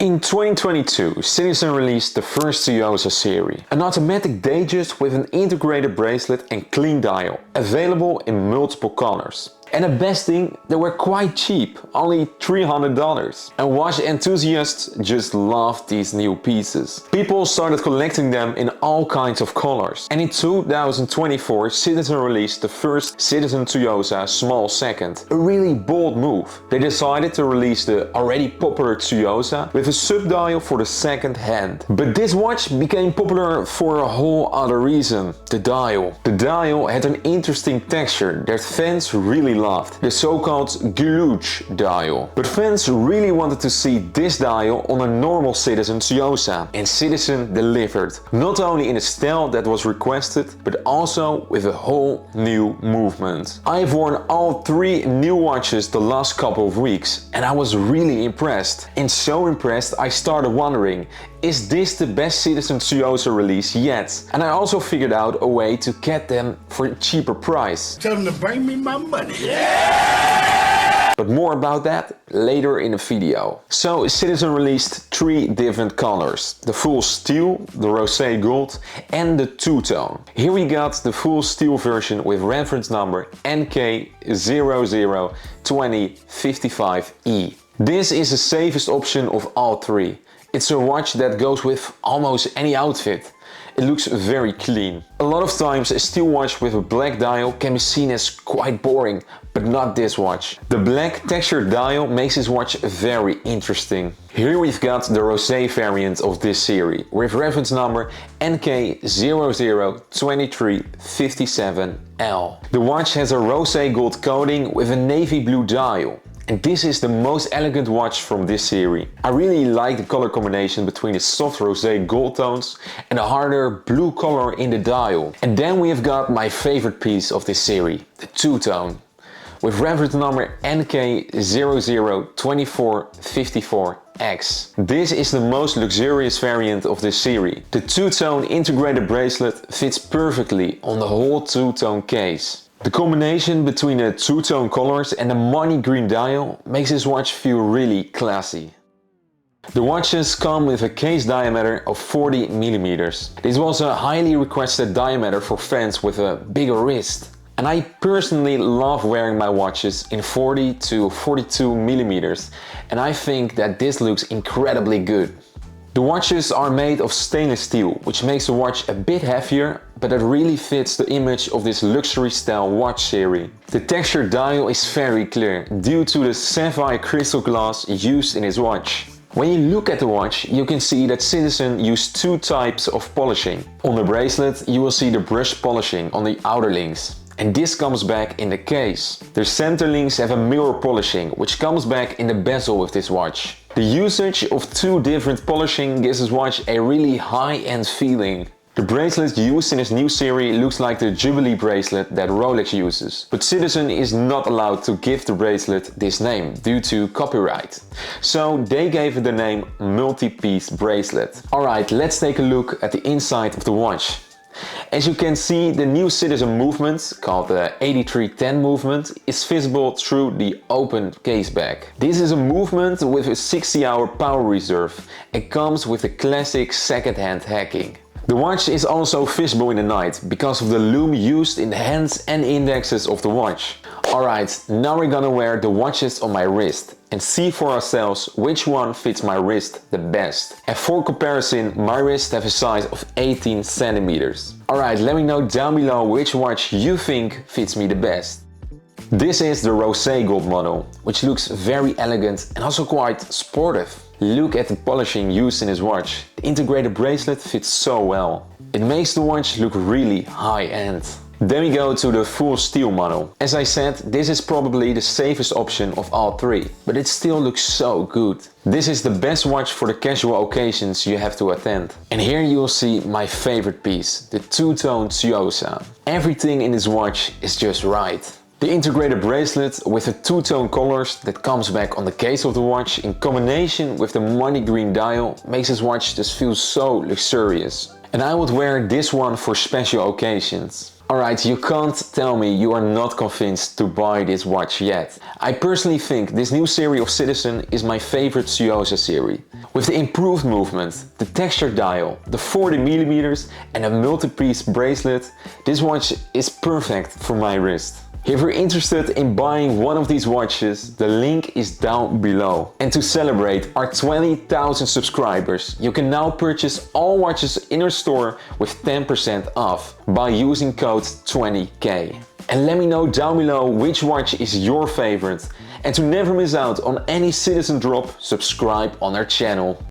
In 2022, Citizen released the first Tsuyosa serie, an automatic Datejust with an integrated bracelet and clean dial, available in multiple colors. And the best thing, they were quite cheap, only $300. And watch enthusiasts just loved these new pieces. People started collecting them in all kinds of colors. And in 2024, Citizen released the first Citizen Tsuyosa small second. A really bold move. They decided to release the already popular Tsuyosa with a sub-dial for the second hand. But this watch became popular for a whole other reason. The dial. The dial had an interesting texture that fans really loved, the so-called gluge dial. But fans really wanted to see this dial on a normal Citizen Tsuyosa, and Citizen delivered, not only in a style that was requested, but also with a whole new movement. I've worn all three new watches the last couple of weeks, and I was really impressed. And so impressed I started wondering, is this the best Citizen Tsuyosa release yet? And I also figured out a way to get them for a cheaper price. Tell them to bring me my money. Yeah! But more about that later in the video. So Citizen released three different colors. The full steel, the rosé gold and the two-tone. Here we got the full steel version with reference number NK002055E. This is the safest option of all three. It's a watch that goes with almost any outfit. It looks very clean. A lot of times a steel watch with a black dial can be seen as quite boring, but not this watch. The black textured dial makes this watch very interesting. Here we've got the rosé variant of this series with reference number NK002357L. The watch has a rosé gold coating with a navy blue dial. And this is the most elegant watch from this series. I really like the color combination between the soft rosé gold tones and the harder blue color in the dial. And then we have got my favorite piece of this series, the two-tone, with reference number NK002454X. This is the most luxurious variant of this series. The two-tone integrated bracelet fits perfectly on the whole two-tone case. The combination between the two-tone colors and the money green dial makes this watch feel really classy. The watches come with a case diameter of 40 mm. This was a highly requested diameter for fans with a bigger wrist. And I personally love wearing my watches in 40 to 42 mm, and I think that this looks incredibly good. The watches are made of stainless steel, which makes the watch a bit heavier, but it really fits the image of this luxury style watch series. The textured dial is very clear due to the sapphire crystal glass used in this watch. When you look at the watch, you can see that Citizen used two types of polishing. On the bracelet, you will see the brush polishing on the outer links. And this comes back in the case. The center links have a mirror polishing, which comes back in the bezel with this watch. The usage of two different polishing gives this watch a really high-end feeling. The bracelet used in this new series looks like the Jubilee bracelet that Rolex uses. But Citizen is not allowed to give the bracelet this name due to copyright. So they gave it the name multi-piece bracelet. Alright, let's take a look at the inside of the watch. As you can see, the new Citizen movement, called the 8310 movement, is visible through the open case back. This is a movement with a 60-hour power reserve and comes with the classic second-hand hacking. The watch is also visible in the night because of the lume used in the hands and indexes of the watch. Alright, now we're gonna wear the watches on my wrist and see for ourselves which one fits my wrist the best. And for comparison, my wrists have a size of 18 centimeters. Alright, let me know down below which watch you think fits me the best. This is the rosé gold model, which looks very elegant and also quite sportive. Look at the polishing used in this watch. The integrated bracelet fits so well. It makes the watch look really high-end. Then we go to the full steel model. As I said, this is probably the safest option of all three, but it still looks so good. This is the best watch for the casual occasions you have to attend. And here you will see my favorite piece, the two-tone Tsuyosa. Everything in this watch is just right. The integrated bracelet with the two-tone colors that comes back on the case of the watch in combination with the money green dial makes this watch just feel so luxurious. And I would wear this one for special occasions. Alright, you can't tell me you are not convinced to buy this watch yet. I personally think this new series of Citizen is my favorite Tsuyosa series. With the improved movement, the textured dial, the 40mm and a multi-piece bracelet, this watch is perfect for my wrist. If you're interested in buying one of these watches, the link is down below. And to celebrate our 20,000 subscribers, you can now purchase all watches in our store with 10% off by using code 20K. And let me know down below which watch is your favorite. And to never miss out on any Citizen drop, subscribe on our channel.